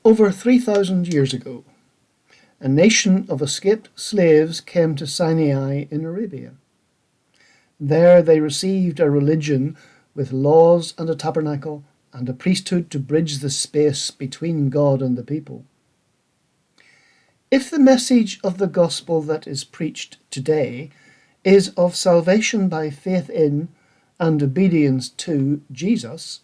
Over 3,000 years ago, a nation of escaped slaves came to Sinai in Arabia. There they received a religion with laws and a tabernacle and a priesthood to bridge the space between God and the people. If the message of the gospel that is preached today is of salvation by faith in and obedience to Jesus,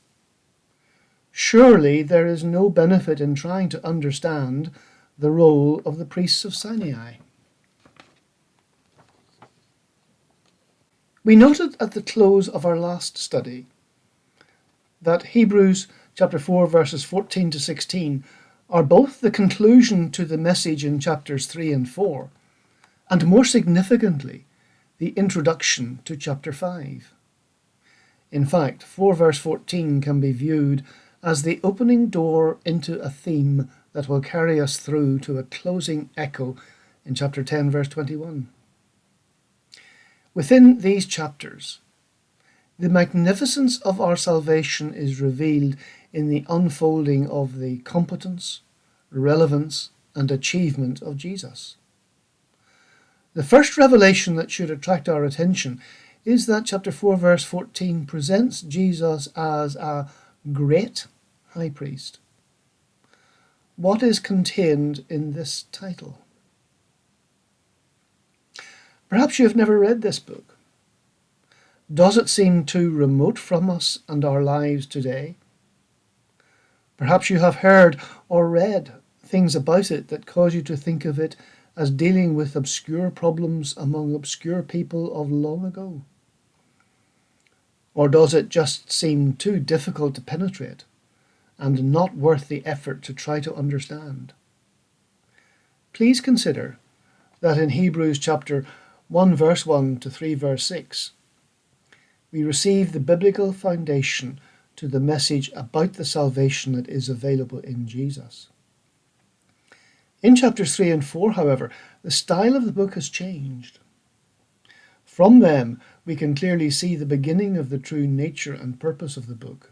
surely there is no benefit in trying to understand the role of the priests of Sinai. We noted at the close of our last study that Hebrews chapter 4 verses 14 to 16 are both the conclusion to the message in chapters 3 and 4, and more significantly, the introduction to chapter 5. In fact, 4 verse 14 can be viewed as the opening door into a theme that will carry us through to a closing echo in chapter 10 verse 21. Within these chapters, the magnificence of our salvation is revealed in the unfolding of the competence, relevance, and achievement of Jesus. The first revelation that should attract our attention is that chapter 4 verse 14 presents Jesus as a great high priest. What is contained in this title? Perhaps you have never read this book. Does it seem too remote from us and our lives today? Perhaps you have heard or read things about it that cause you to think of it as dealing with obscure problems among obscure people of long ago. Or does it just seem too difficult to penetrate and not worth the effort to try to understand? Please consider that in Hebrews chapter 1 verse 1 to 3 verse 6, we receive the biblical foundation to the message about the salvation that is available in Jesus. In chapters 3 and 4, however, the style of the book has changed. From them, we can clearly see the beginning of the true nature and purpose of the book.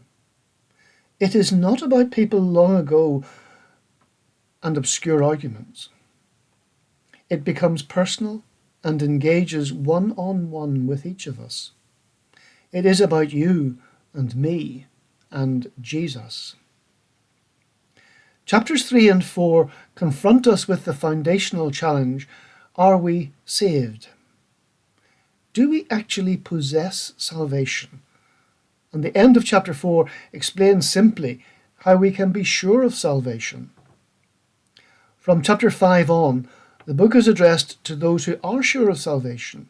It is not about people long ago and obscure arguments. It becomes personal and engages one-on-one with each of us. It is about you and me and Jesus. Chapters 3 and 4 confront us with the foundational challenge: are we saved? Do we actually possess salvation? And the end of chapter 4 explains simply how we can be sure of salvation. From chapter 5 on, the book is addressed to those who are sure of salvation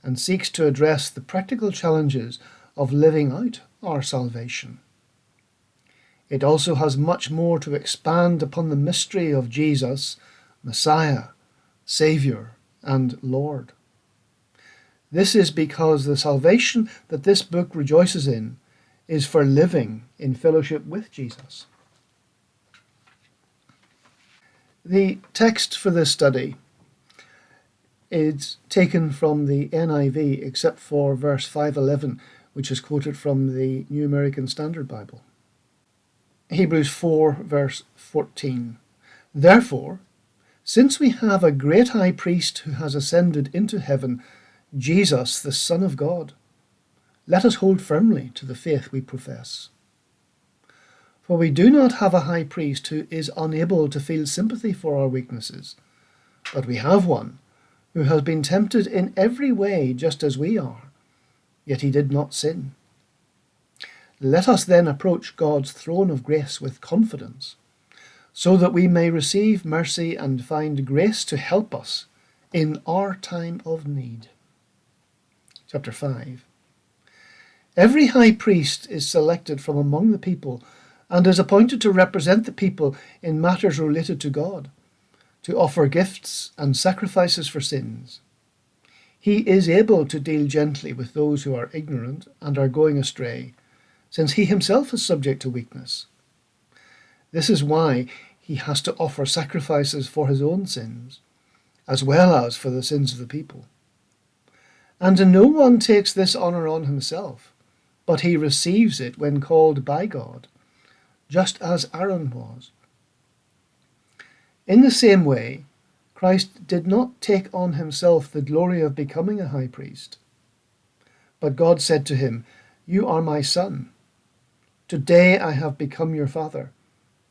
and seeks to address the practical challenges of living out our salvation. It also has much more to expand upon the mystery of Jesus, Messiah, Saviour, and Lord. This is because the salvation that this book rejoices in is for living in fellowship with Jesus. The text for this study is taken from the NIV, except for verse 511, which is quoted from the New American Standard Bible. Hebrews 4 verse 14. Therefore, since we have a great high priest who has ascended into heaven, Jesus, the Son of God, let us hold firmly to the faith we profess. For we do not have a high priest who is unable to feel sympathy for our weaknesses, but we have one who has been tempted in every way just as we are, yet he did not sin. Let us then approach God's throne of grace with confidence, so that we may receive mercy and find grace to help us in our time of need. Chapter 5. Every high priest is selected from among the people and is appointed to represent the people in matters related to God, to offer gifts and sacrifices for sins. He is able to deal gently with those who are ignorant and are going astray, since he himself is subject to weakness. This is why he has to offer sacrifices for his own sins, as well as for the sins of the people. And no one takes this honour on himself, but he receives it when called by God, just as Aaron was. In the same way, Christ did not take on himself the glory of becoming a high priest. But God said to him, "You are my son. Today I have become your father."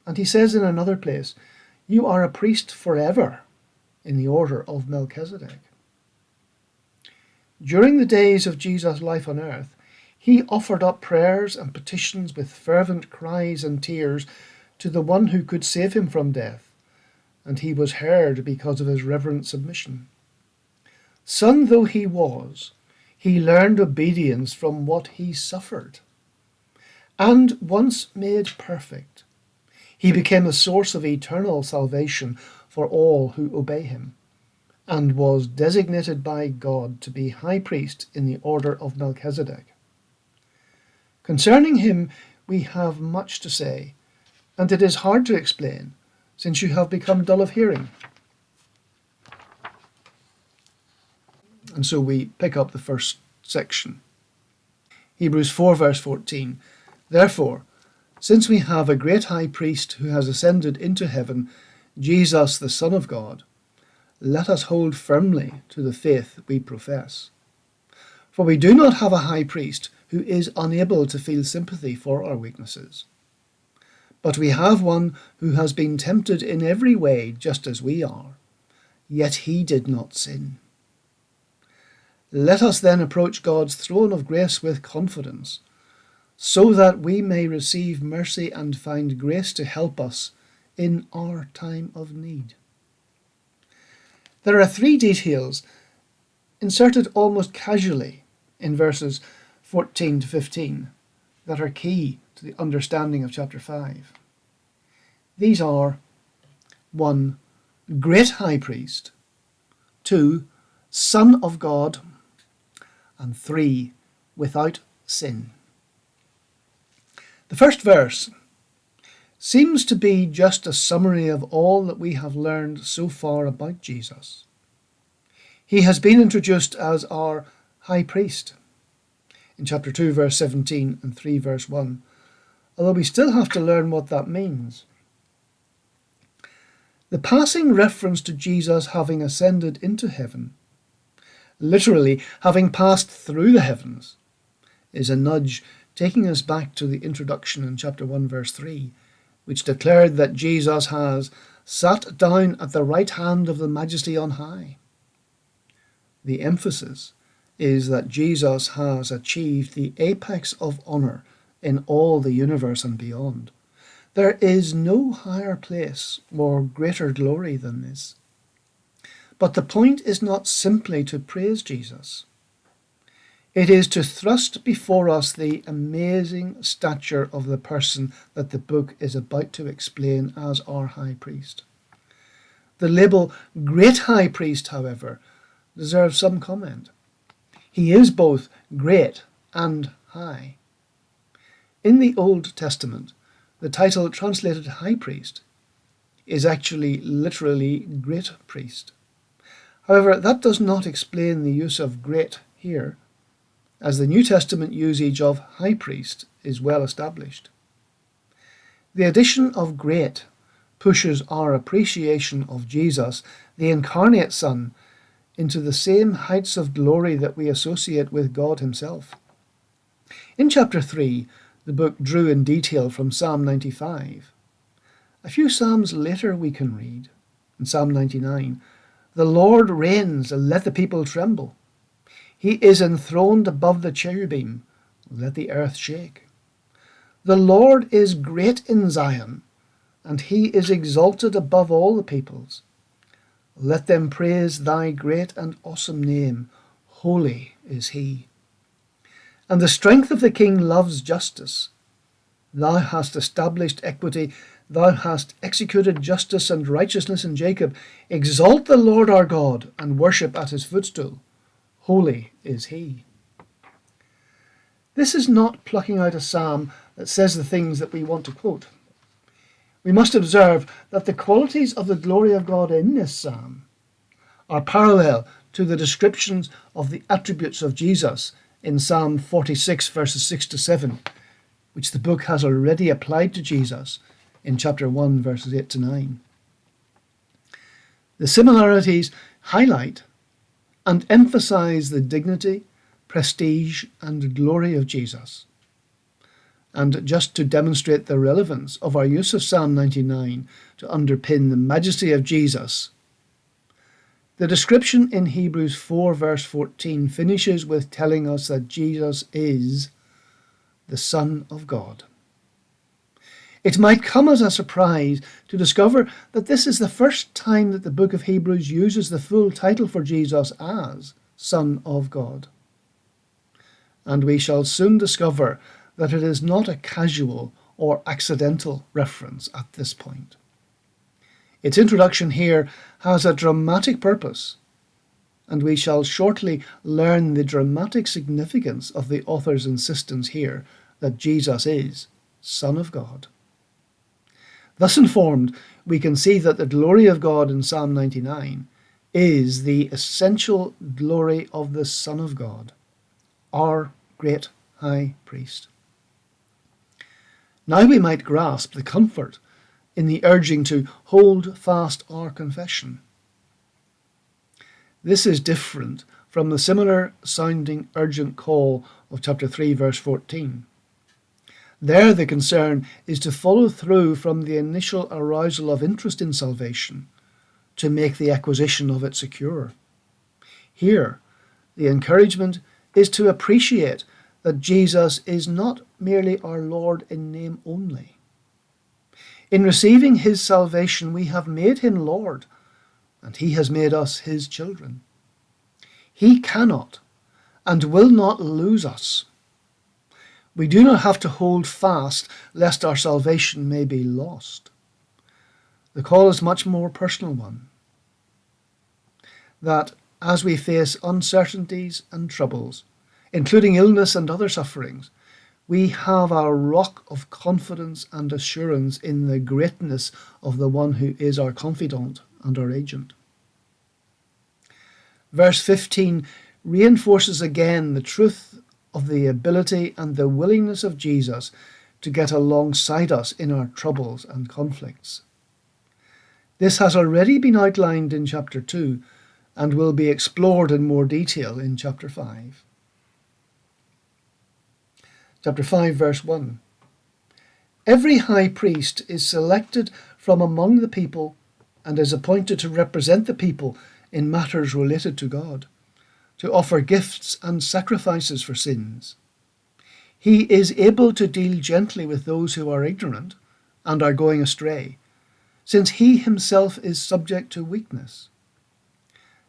And he says in another place, "You are a priest forever in the order of Melchizedek." During the days of Jesus' life on earth, he offered up prayers and petitions with fervent cries and tears to the one who could save him from death, and he was heard because of his reverent submission. Son though he was, he learned obedience from what he suffered. And once made perfect, he became a source of eternal salvation for all who obey him, and was designated by God to be high priest in the order of Melchizedek. Concerning him we have much to say, and it is hard to explain, since you have become dull of hearing. And so we pick up the first section. Hebrews 4 verse 14. Therefore, since we have a great high priest who has ascended into heaven, Jesus the Son of God, let us hold firmly to the faith we profess. For we do not have a high priest who is unable to feel sympathy for our weaknesses, but we have one who has been tempted in every way just as we are, yet he did not sin. Let us then approach God's throne of grace with confidence, so that we may receive mercy and find grace to help us in our time of need. There are three details inserted almost casually in verses 14 to 15 that are key to the understanding of chapter 5. These are 1. Great High Priest, 2. Son of God, and 3. Without sin. The first verse seems to be just a summary of all that we have learned so far about Jesus. He has been introduced as our high priest in chapter 2 verse 17 and 3 verse 1, although we still have to learn what that means. The passing reference to Jesus having ascended into heaven, literally having passed through the heavens, is a nudge taking us back to the introduction in chapter 1 verse 3, which declared that Jesus has sat down at the right hand of the Majesty on high. The emphasis is that Jesus has achieved the apex of honour in all the universe and beyond. There is no higher place or greater glory than this. But the point is not simply to praise Jesus. It is to thrust before us the amazing stature of the person that the book is about to explain as our high priest. The label Great High Priest, however, deserves some comment. He is both great and high. In the Old Testament, the title translated High Priest is actually literally Great Priest. However, that does not explain the use of great here, as the New Testament usage of high priest is well established. The addition of great pushes our appreciation of Jesus, the incarnate Son, into the same heights of glory that we associate with God himself. In chapter 3, the book drew in detail from Psalm 95. A few psalms later we can read, in Psalm 99, "The Lord reigns, let the people tremble. He is enthroned above the cherubim, let the earth shake. The Lord is great in Zion, and he is exalted above all the peoples. Let them praise thy great and awesome name. Holy is he. And the strength of the king loves justice. Thou hast established equity. Thou hast executed justice and righteousness in Jacob. Exalt the Lord our God, and worship at his footstool. Holy is he." This is not plucking out a psalm that says the things that we want to quote. We must observe that the qualities of the glory of God in this psalm are parallel to the descriptions of the attributes of Jesus in Psalm 46 verses 6 to 7, which the book has already applied to Jesus in chapter 1 verses 8 to 9. The similarities highlight and emphasize the dignity, prestige, and glory of Jesus. And just to demonstrate the relevance of our use of Psalm 99 to underpin the majesty of Jesus, the description in Hebrews 4 verse 14 finishes with telling us that Jesus is the Son of God. It might come as a surprise to discover that this is the first time that the book of Hebrews uses the full title for Jesus as Son of God. And we shall soon discover that it is not a casual or accidental reference at this point. Its introduction here has a dramatic purpose, and we shall shortly learn the dramatic significance of the author's insistence here that Jesus is Son of God. Thus informed, we can see that the glory of God in Psalm 99 is the essential glory of the Son of God, our great high priest. Now we might grasp the comfort in the urging to hold fast our confession. This is different from the similar sounding urgent call of chapter 3 verse 14. There the concern is to follow through from the initial arousal of interest in salvation to make the acquisition of it secure. Here, the encouragement is to appreciate that Jesus is not merely our Lord in name only. In receiving his salvation, we have made him Lord, and he has made us his children. He cannot and will not lose us. We do not have to hold fast lest our salvation may be lost. The call is much more personal one. That as we face uncertainties and troubles, including illness and other sufferings, we have our rock of confidence and assurance in the greatness of the one who is our confidant and our agent. Verse 15 reinforces again the truth of the ability and the willingness of Jesus to get alongside us in our troubles and conflicts. This has already been outlined in chapter 2 and will be explored in more detail in chapter 5. Chapter 5 verse 1. Every high priest is selected from among the people and is appointed to represent the people in matters related to God, to offer gifts and sacrifices for sins. He is able to deal gently with those who are ignorant and are going astray, since he himself is subject to weakness.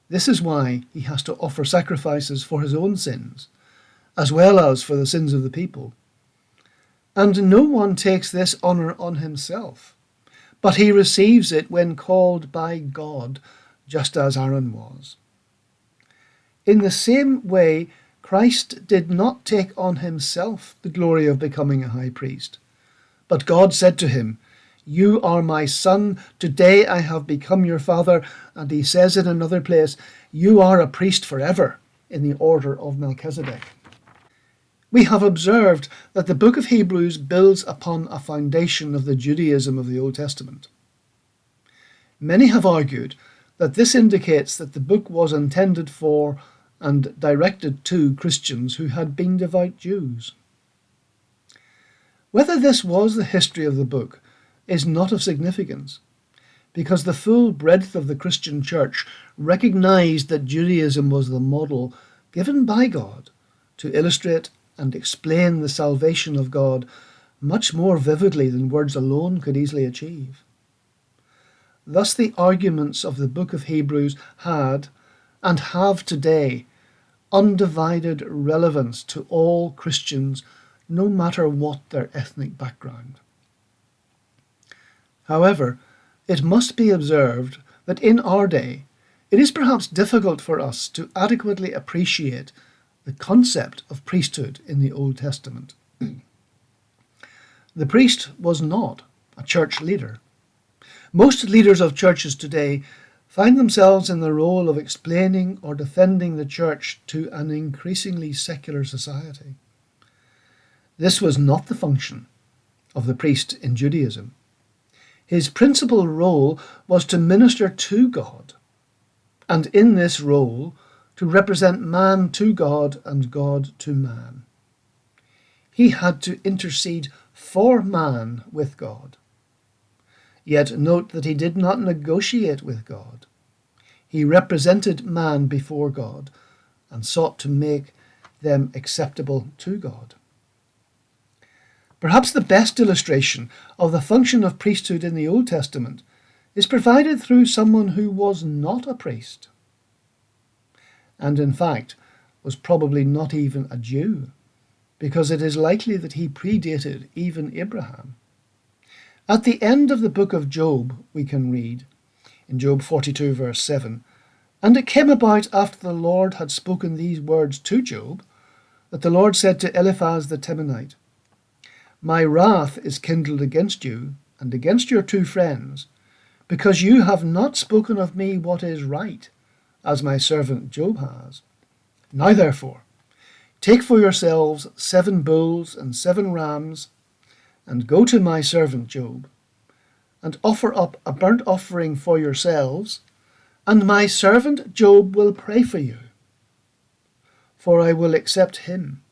This is why he has to offer sacrifices for his own sins, as well as for the sins of the people. And no one takes this honour on himself, but he receives it when called by God, just as Aaron was. In the same way, Christ did not take on himself the glory of becoming a high priest, but God said to him, "You are my son, today I have become your father," and he says in another place, "You are a priest forever in the order of Melchizedek." We have observed that the book of Hebrews builds upon a foundation of the Judaism of the Old Testament. Many have argued that this indicates that the book was intended for and directed to Christians who had been devout Jews. Whether this was the history of the book is not of significance, because the full breadth of the Christian church recognized that Judaism was the model given by God to illustrate and explain the salvation of God much more vividly than words alone could easily achieve. Thus the arguments of the book of Hebrews had, and have today, undivided relevance to all Christians, no matter what their ethnic background. However, it must be observed that in our day, it is perhaps difficult for us to adequately appreciate the concept of priesthood in the Old Testament. The priest was not a church leader. Most leaders of churches today find themselves in the role of explaining or defending the church to an increasingly secular society. This was not the function of the priest in Judaism. His principal role was to minister to God and in this role to represent man to God and God to man. He had to intercede for man with God. Yet note that he did not negotiate with God. He represented man before God and sought to make them acceptable to God. Perhaps the best illustration of the function of priesthood in the Old Testament is provided through someone who was not a priest, and in fact was probably not even a Jew, because it is likely that he predated even Abraham. At the end of the book of Job, we can read, in Job 42 verse 7, "And it came about after the Lord had spoken these words to Job, that the Lord said to Eliphaz the Temanite, My wrath is kindled against you and against your two friends, because you have not spoken of me what is right, as my servant Job has. Now therefore, take for yourselves 7 bulls and 7 rams, and go to my servant Job, and offer up a burnt offering for yourselves, and my servant Job will pray for you, for I will accept him,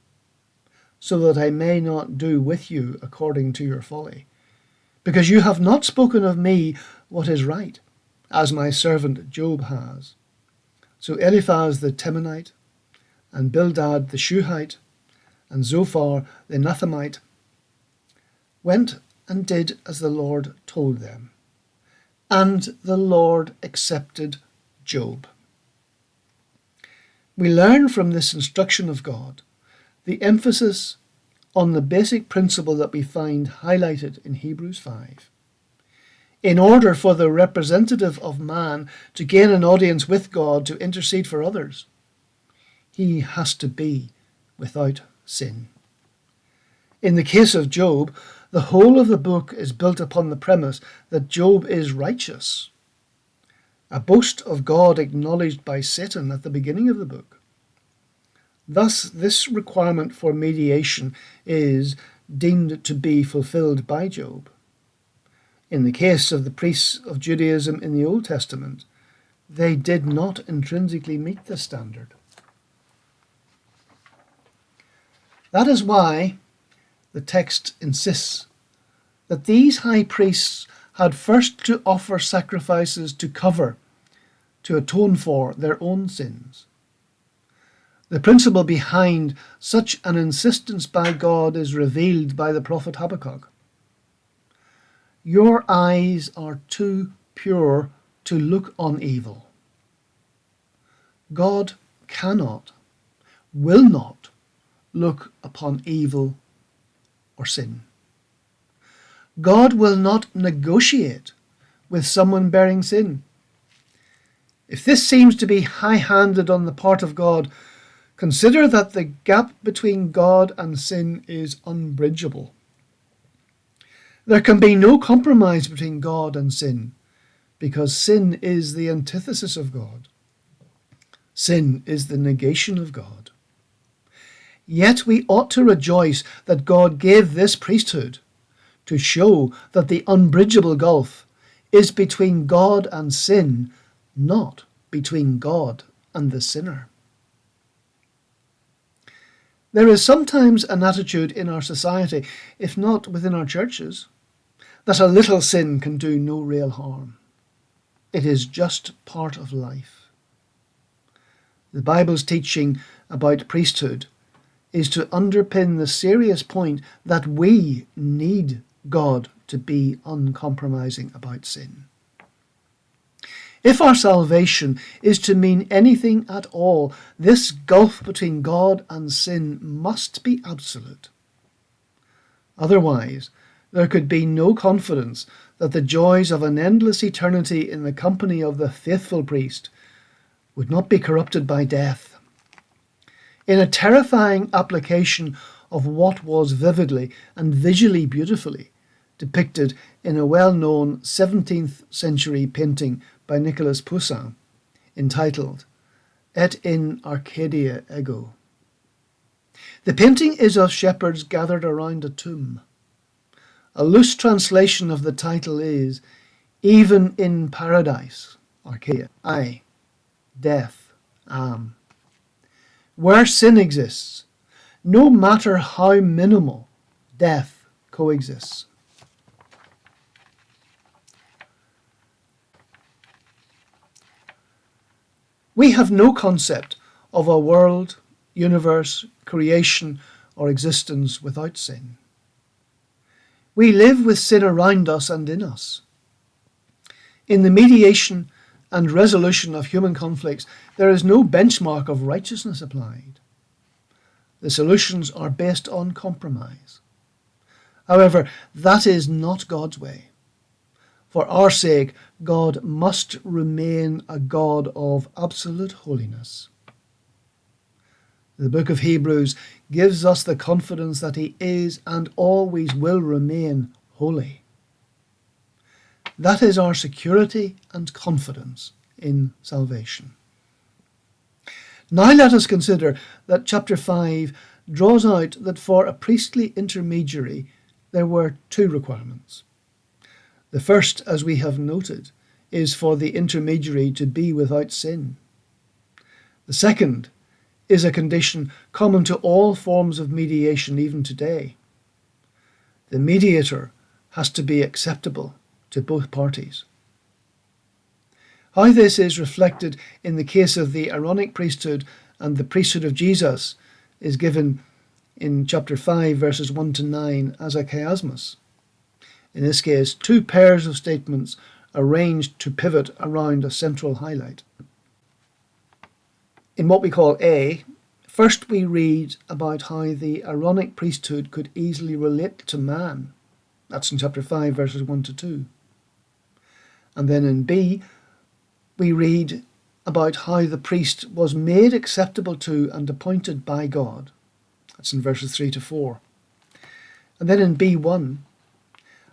so that I may not do with you according to your folly, because you have not spoken of me what is right, as my servant Job has." So Eliphaz the Temanite, and Bildad the Shuhite, and Zophar the Nathemite went and did as the Lord told them, and the Lord accepted Job. We learn from this instruction of God the emphasis on the basic principle that we find highlighted in Hebrews 5. In order for the representative of man to gain an audience with God to intercede for others, he has to be without sin. In the case of Job, the whole of the book is built upon the premise that Job is righteous, a boast of God acknowledged by Satan at the beginning of the book. Thus, this requirement for mediation is deemed to be fulfilled by Job. In the case of the priests of Judaism in the Old Testament, they did not intrinsically meet this standard. That is why the text insists that these high priests had first to offer sacrifices to atone for their own sins. The principle behind such an insistence by God is revealed by the prophet Habakkuk. Your eyes are too pure to look on evil. God cannot, will not look upon evil or sin. God will not negotiate with someone bearing sin. If this seems to be high-handed on the part of God, consider that the gap between God and sin is unbridgeable. There can be no compromise between God and sin, because sin is the antithesis of God. Sin is the negation of God. Yet we ought to rejoice that God gave this priesthood to show that the unbridgeable gulf is between God and sin, not between God and the sinner. There is sometimes an attitude in our society, if not within our churches, that a little sin can do no real harm. It is just part of life. The Bible's teaching about priesthood is to underpin the serious point that we need God to be uncompromising about sin. If our salvation is to mean anything at all, this gulf between God and sin must be absolute. Otherwise, there could be no confidence that the joys of an endless eternity in the company of the faithful priest would not be corrupted by death. In a terrifying application of what was vividly and visually beautifully depicted in a well-known 17th century painting by Nicolas Poussin, entitled Et in Arcadia Ego. The painting is of shepherds gathered around a tomb. A loose translation of the title is Even in Paradise, Arcadia, Aye. death, am. Where sin exists, no matter how minimal, death coexists. We have no concept of a world, universe, creation, or existence without sin. We live with sin around us and in us. In the mediation and resolution of human conflicts, there is no benchmark of righteousness applied. The solutions are based on compromise. However, that is not God's way. For our sake, God must remain a God of absolute holiness. The book of Hebrews gives us the confidence that he is and always will remain holy. That is our security and confidence in salvation. Now let us consider that chapter 5 draws out that for a priestly intermediary there were two requirements. The first, as we have noted, is for the intermediary to be without sin. The second is a condition common to all forms of mediation even today. The mediator has to be acceptable to both parties. How this is reflected in the case of the Aaronic priesthood and the priesthood of Jesus is given in chapter 5 verses 1 to 9 as a chiasmus. In this case, two pairs of statements arranged to pivot around a central highlight. In what we call A, first we read about how the Aaronic priesthood could easily relate to man. That's in chapter 5 verses 1 to 2. And then in B, we read about how the priest was made acceptable to and appointed by God. That's in verses 3 to 4. And then in B1,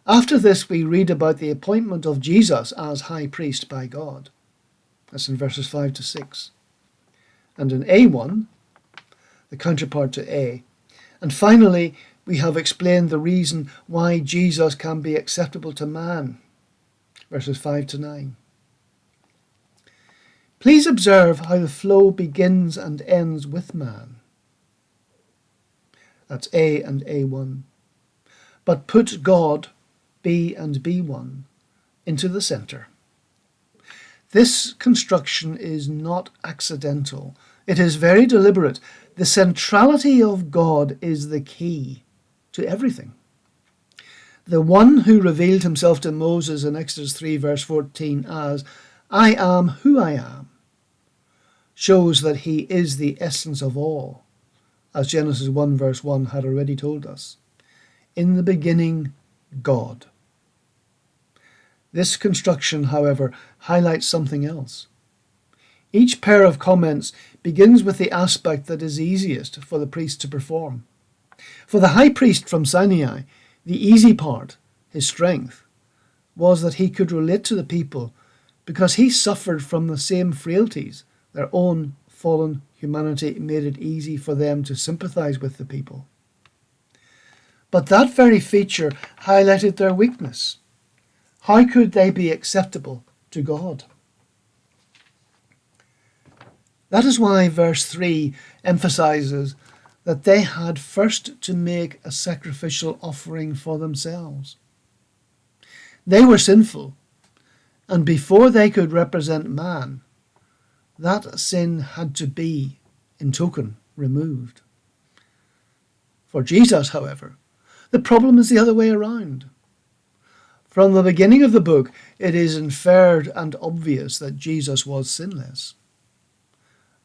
after this we read about the appointment of Jesus as high priest by God. That's in verses 5 to 6. And in A1, the counterpart to A. And finally, we have explained the reason why Jesus can be acceptable to man. Verses 5 to 9. Please observe how the flow begins and ends with man. That's A and A1. But put God, B and B1, into the centre. This construction is not accidental. It is very deliberate. The centrality of God is the key to everything. The one who revealed himself to Moses in Exodus 3 verse 14 as, I am who I am, shows that he is the essence of all, as Genesis 1 verse 1 had already told us. In the beginning, God. This construction, however, highlights something else. Each pair of comments begins with the aspect that is easiest for the priest to perform. For the high priest from Sinai, the easy part, his strength, was that he could relate to the people because he suffered from the same frailties. Their own fallen humanity made it easy for them to sympathize with the people. But that very feature highlighted their weakness. How could they be acceptable to God? That is why verse 3 emphasizes that they had first to make a sacrificial offering for themselves. They were sinful, and before they could represent man, that sin had to be, in token, removed. For Jesus, however, the problem is the other way around. From the beginning of the book, it is inferred and obvious that Jesus was sinless.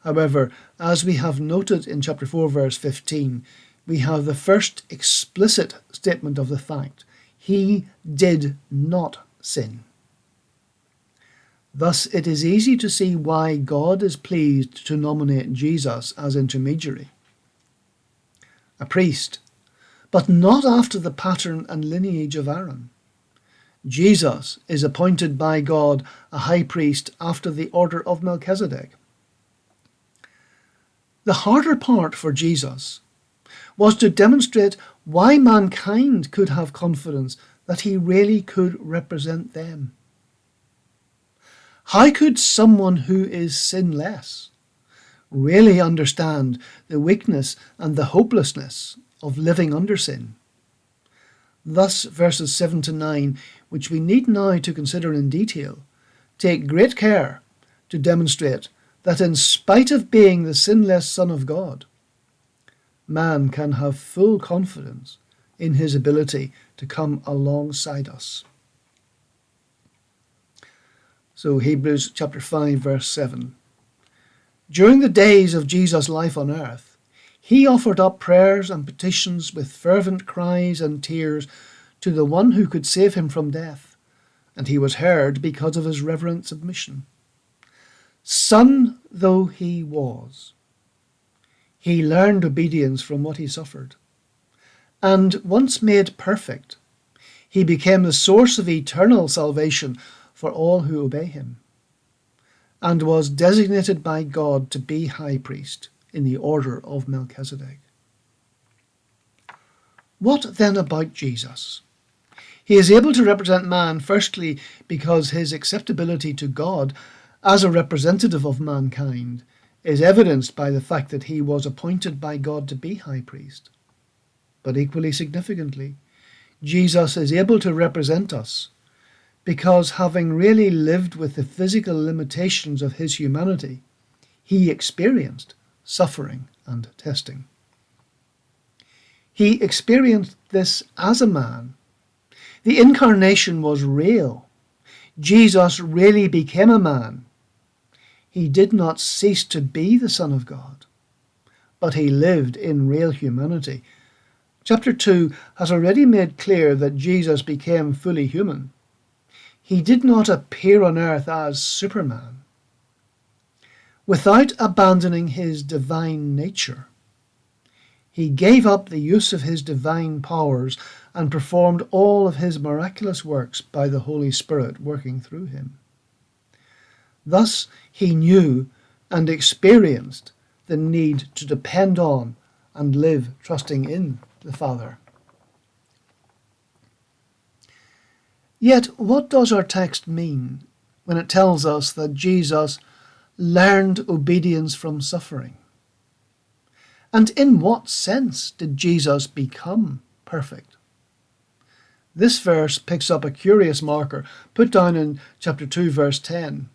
However, as we have noted in chapter 4, verse 15, we have the first explicit statement of the fact. He did not sin. Thus, it is easy to see why God is pleased to nominate Jesus as intermediary. A priest, but not after the pattern and lineage of Aaron. Jesus is appointed by God a high priest after the order of Melchizedek. The harder part for Jesus was to demonstrate why mankind could have confidence that he really could represent them. How could someone who is sinless really understand the weakness and the hopelessness of living under sin? Thus, verses 7 to 9, which we need now to consider in detail, take great care to demonstrate that in spite of being the sinless Son of God, man can have full confidence in his ability to come alongside us. So Hebrews chapter 5 verse 7. During the days of Jesus' life on earth, he offered up prayers and petitions with fervent cries and tears to the one who could save him from death, and he was heard because of his reverent submission. Son though he was, he learned obedience from what he suffered. And once made perfect, he became the source of eternal salvation for all who obey him, and was designated by God to be high priest in the order of Melchizedek. What then about Jesus? He is able to represent man, firstly, because his acceptability to God as a representative of mankind is evidenced by the fact that he was appointed by God to be high priest. But equally significantly, Jesus is able to represent us because, having really lived with the physical limitations of his humanity, he experienced suffering and testing. He experienced this as a man. The incarnation was real. Jesus really became a man. He did not cease to be the Son of God, but he lived in real humanity. Chapter 2 has already made clear that Jesus became fully human. He did not appear on earth as Superman. Without abandoning his divine nature, he gave up the use of his divine powers and performed all of his miraculous works by the Holy Spirit working through him. Thus, he knew and experienced the need to depend on and live trusting in the Father. Yet, what does our text mean when it tells us that Jesus learned obedience from suffering? And in what sense did Jesus become perfect? This verse picks up a curious marker put down in chapter 2, verse 10.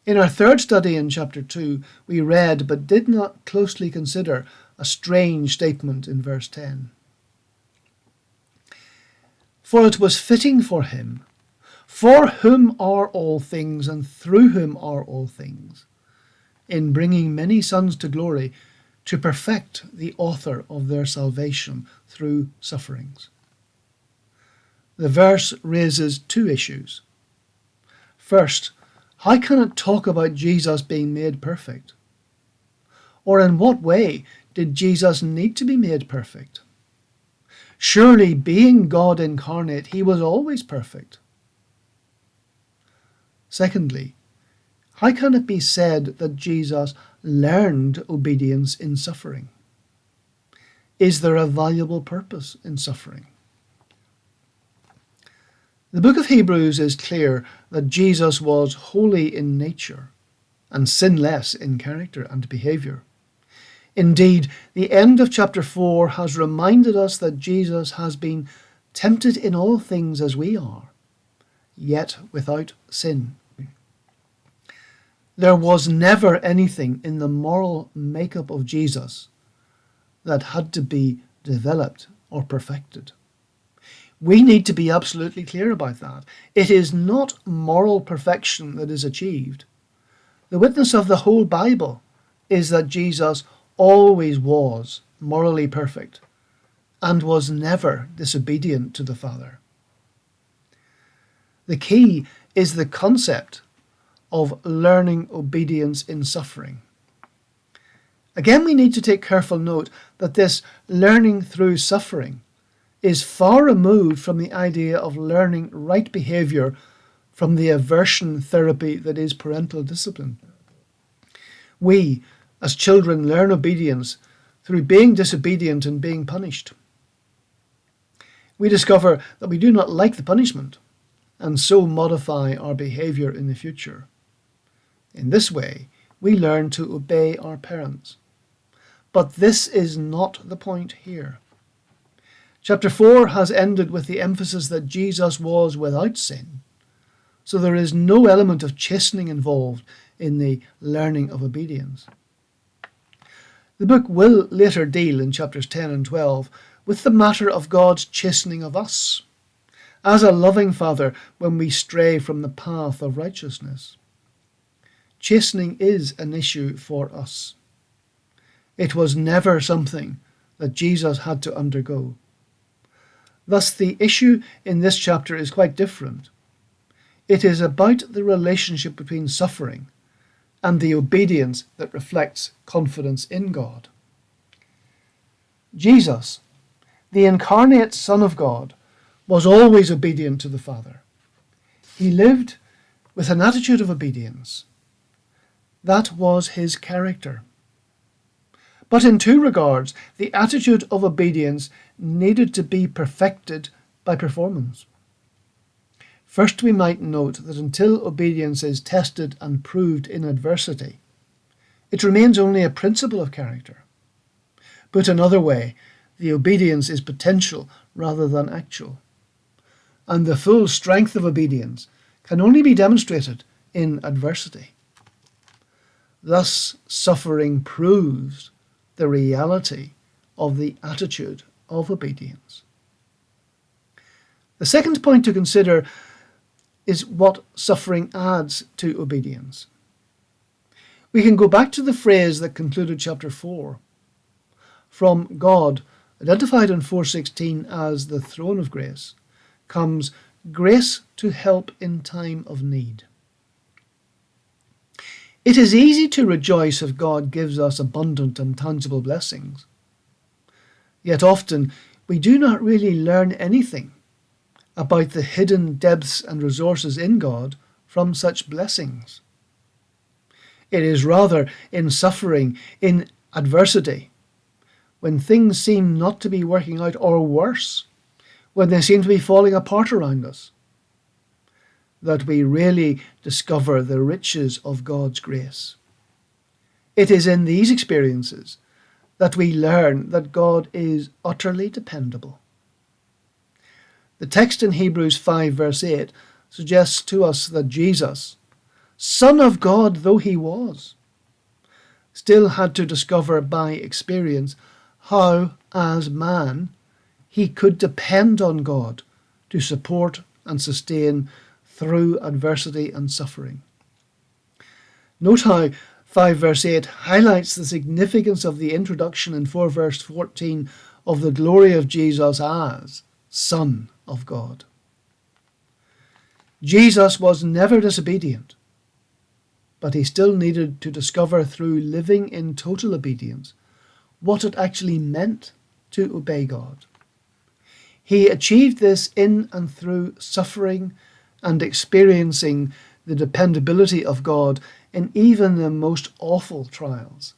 In our third study in chapter 2, we read but did not closely consider a strange statement in verse 10. For it was fitting for him, for whom are all things and through whom are all things, in bringing many sons to glory, to perfect the author of their salvation through sufferings. The verse raises two issues. First, how can it talk about Jesus being made perfect? Or in what way did Jesus need to be made perfect? Surely, being God incarnate, he was always perfect. Secondly, how can it be said that Jesus learned obedience in suffering? Is there a valuable purpose in suffering? The book of Hebrews is clear that Jesus was holy in nature and sinless in character and behaviour. Indeed, the end of chapter 4 has reminded us that Jesus has been tempted in all things as we are, yet without sin. There was never anything in the moral makeup of Jesus that had to be developed or perfected. We need to be absolutely clear about that. It is not moral perfection that is achieved. The witness of the whole Bible is that Jesus always was morally perfect and was never disobedient to the Father. The key is the concept of learning obedience in suffering. Again, we need to take careful note that this learning through suffering is far removed from the idea of learning right behaviour from the aversion therapy that is parental discipline. We, as children, learn obedience through being disobedient and being punished. We discover that we do not like the punishment, and so modify our behaviour in the future. In this way, we learn to obey our parents. But this is not the point here. Chapter 4 has ended with the emphasis that Jesus was without sin, so there is no element of chastening involved in the learning of obedience. The book will later deal in chapters 10 and 12 with the matter of God's chastening of us, as a loving Father when we stray from the path of righteousness. Chastening is an issue for us. It was never something that Jesus had to undergo. Thus, the issue in this chapter is quite different. It is about the relationship between suffering and the obedience that reflects confidence in God. Jesus, the incarnate Son of God, was always obedient to the Father. He lived with an attitude of obedience. That was his character. But in two regards, the attitude of obedience needed to be perfected by performance. First, we might note that until obedience is tested and proved in adversity, it remains only a principle of character. Put another way, the obedience is potential rather than actual. And the full strength of obedience can only be demonstrated in adversity. Thus, suffering proves the reality of the attitude of obedience. The second point to consider is what suffering adds to obedience. We can go back to the phrase that concluded chapter 4. From God, identified in 4:16 as the throne of grace, comes grace to help in time of need. It is easy to rejoice if God gives us abundant and tangible blessings. Yet often we do not really learn anything about the hidden depths and resources in God from such blessings. It is rather in suffering, in adversity, when things seem not to be working out, or worse, when they seem to be falling apart around us, that we really discover the riches of God's grace. It is in these experiences that we learn that God is utterly dependable. The text in Hebrews 5 verse 8 suggests to us that Jesus, Son of God though he was, still had to discover by experience how, as man, he could depend on God to support and sustain through adversity and suffering. Note how 5 verse 8 highlights the significance of the introduction in 4 verse 14 of the glory of Jesus as Son of God. Jesus was never disobedient, but he still needed to discover through living in total obedience what it actually meant to obey God. He achieved this in and through suffering and experiencing the dependability of God in even the most awful trials.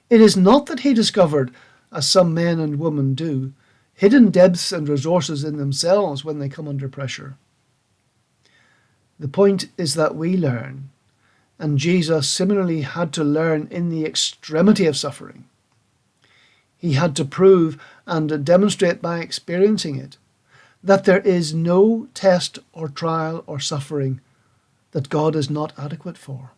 It is not that he discovered, as some men and women do, hidden depths and resources in themselves when they come under pressure. The point is that we learn, and Jesus similarly had to learn in the extremity of suffering. He had to prove and demonstrate by experiencing it that there is no test or trial or suffering that God is not adequate for.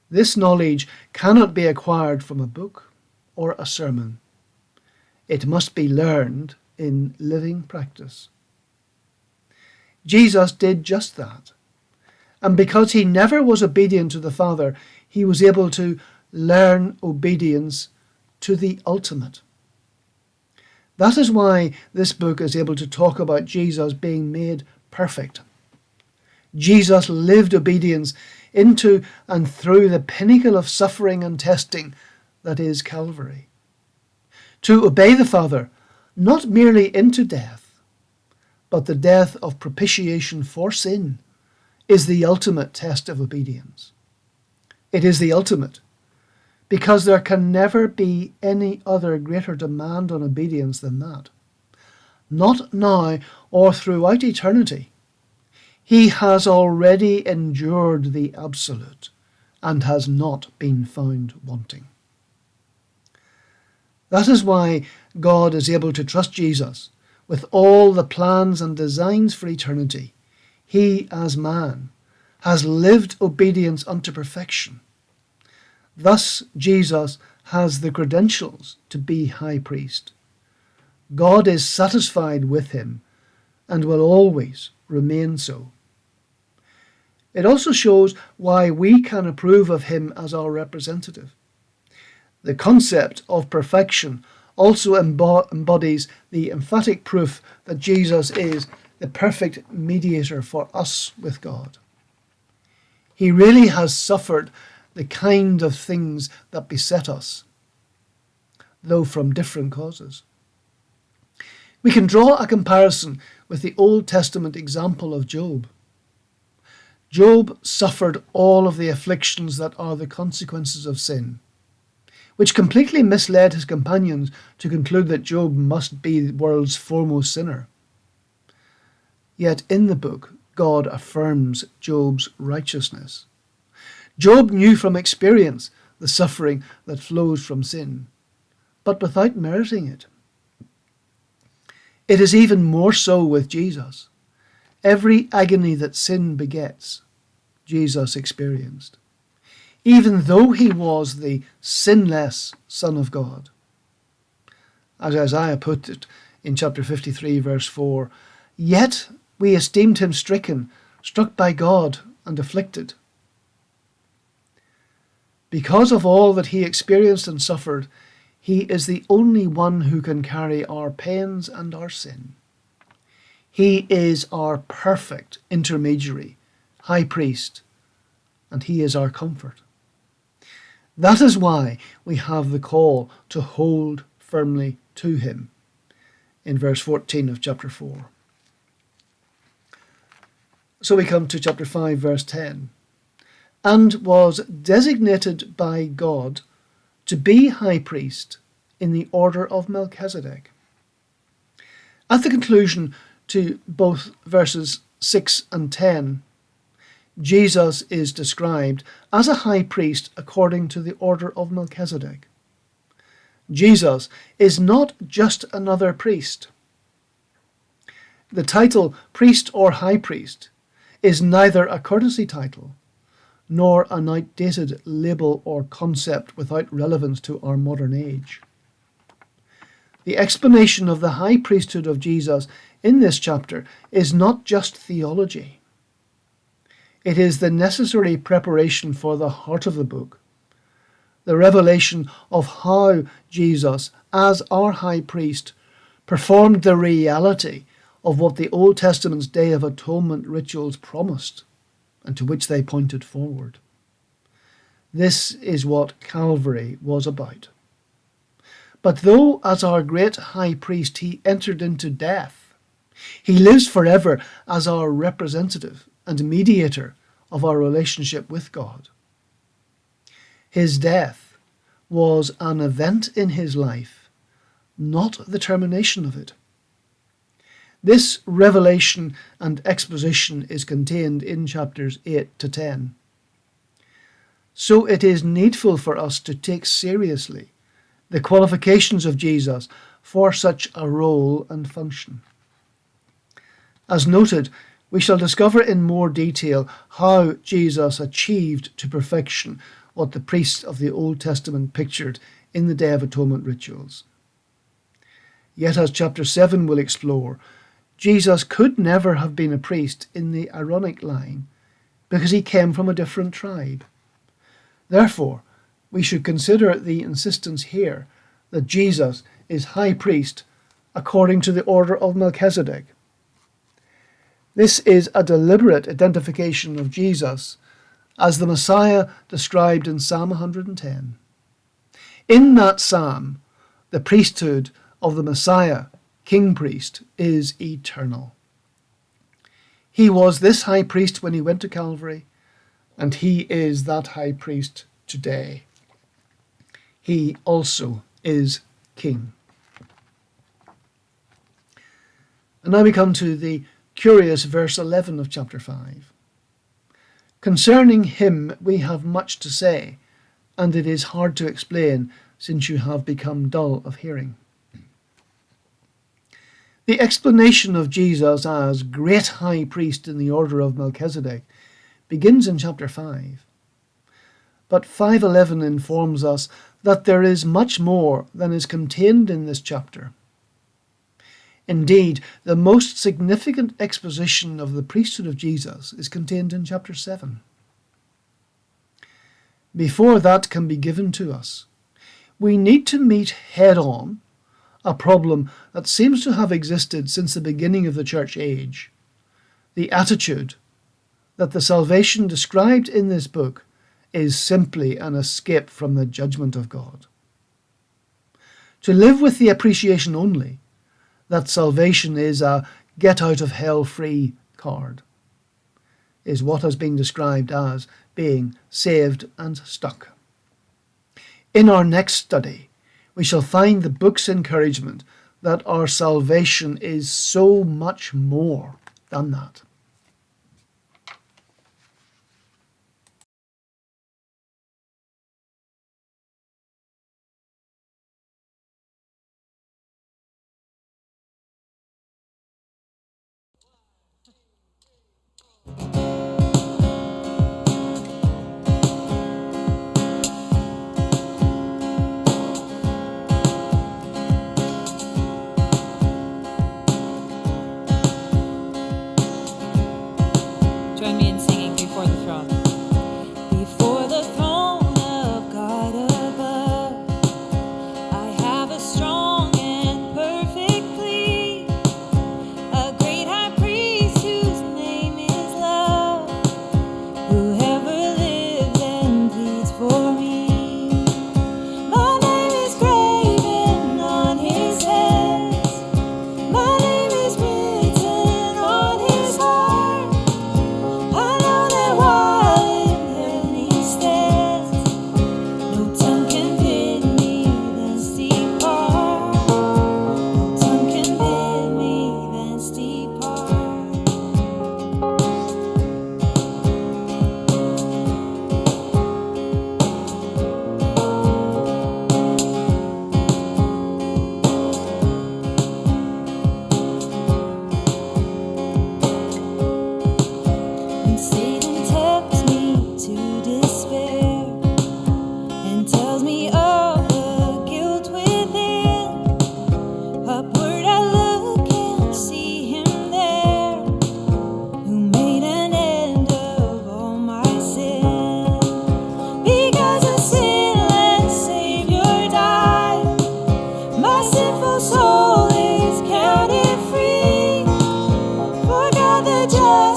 This knowledge cannot be acquired from a book or a sermon. It must be learned in living practice. Jesus did just that. And because he never was obedient to the Father, he was able to learn obedience to the ultimate. That is why this book is able to talk about Jesus being made perfect. Jesus lived obedience into and through the pinnacle of suffering and testing that is Calvary. To obey the Father, not merely into death, but the death of propitiation for sin, is the ultimate test of obedience. It is the ultimate, because there can never be any other greater demand on obedience than that. not now or throughout eternity. He has already endured the absolute and has not been found wanting. That is why God is able to trust Jesus with all the plans and designs for eternity. He, as man, has lived obedience unto perfection. Thus Jesus has the credentials to be high priest. God is satisfied with him and will always remain so. It also shows why we can approve of him as our representative. The concept of perfection also embodies the emphatic proof that Jesus is the perfect mediator for us with God. He really has suffered the kind of things that beset us, though from different causes. We can draw a comparison with the Old Testament example of Job. Job suffered all of the afflictions that are the consequences of sin, which completely misled his companions to conclude that Job must be the world's foremost sinner. Yet in the book, God affirms Job's righteousness. Job knew from experience the suffering that flows from sin, but without meriting it. It is even more so with Jesus. Every agony that sin begets, Jesus experienced, even though he was the sinless Son of God. As Isaiah put it in chapter 53, verse 4, "Yet we esteemed him stricken, struck by God, and afflicted." Because of all that he experienced and suffered, he is the only one who can carry our pains and our sin. He is our perfect intermediary, high priest, and he is our comfort. That is why we have the call to hold firmly to him in verse 14 of chapter 4. So we come to chapter 5, verse 10. "And was designated by God to be high priest in the order of Melchizedek." At the conclusion to both verses 6 and 10, Jesus is described as a high priest according to the order of Melchizedek. Jesus is not just another priest. The title priest or high priest is neither a courtesy title nor an outdated label or concept without relevance to our modern age. The explanation of the high priesthood of Jesus in this chapter is not just theology. It is the necessary preparation for the heart of the book, the revelation of how Jesus, as our high priest, performed the reality of what the Old Testament's Day of Atonement rituals promised and to which they pointed forward. This is what Calvary was about. But though as our great high priest he entered into death, he lives forever as our representative and mediator of our relationship with God. His death was an event in his life, not the termination of it. This revelation and exposition is contained in chapters 8 to 10. So it is needful for us to take seriously the qualifications of Jesus for such a role and function. As noted, we shall discover in more detail how Jesus achieved to perfection what the priests of the Old Testament pictured in the Day of Atonement rituals. Yet, as chapter 7 will explore, Jesus could never have been a priest in the Aaronic line because he came from a different tribe. Therefore, we should consider the insistence here that Jesus is high priest according to the order of Melchizedek. This is a deliberate identification of Jesus as the Messiah described in Psalm 110. In that psalm, the priesthood of the Messiah, King Priest, is eternal. He was this high priest when he went to Calvary, and he is that high priest today. He also is King. And now we come to the curious verse 11 of chapter 5. Concerning him we have much to say, and it is hard to explain, since you have become dull of hearing. The explanation of Jesus as great high priest in the order of Melchizedek begins in chapter 5. But 5:11 informs us that there is much more than is contained in this chapter. Indeed, the most significant exposition of the priesthood of Jesus is contained in chapter 7. Before that can be given to us, we need to meet head-on a problem that seems to have existed since the beginning of the church age: the attitude that the salvation described in this book is simply an escape from the judgment of God. To live with the appreciation only that salvation is a get-out-of-hell-free card is what has been described as being saved and stuck. In our next study, we shall find the book's encouragement that our salvation is so much more than that. Join me in singing Before the Throne. Before the throne of God above, I have a strong and perfect plea, a great high priest whose name is love, whoever lives and pleads for me. My name is graven on his hands, my name is written on his heart. I know that while in heaven he stands, no tongue can bid me thence depart. No tongue can bid me thence depart. When Satan tempts me to despair and tells me of the guilt within, upward I look and see him there, who made an end of all my sin. Because a sinless Savior died, my sinful soul is counted free. For God the just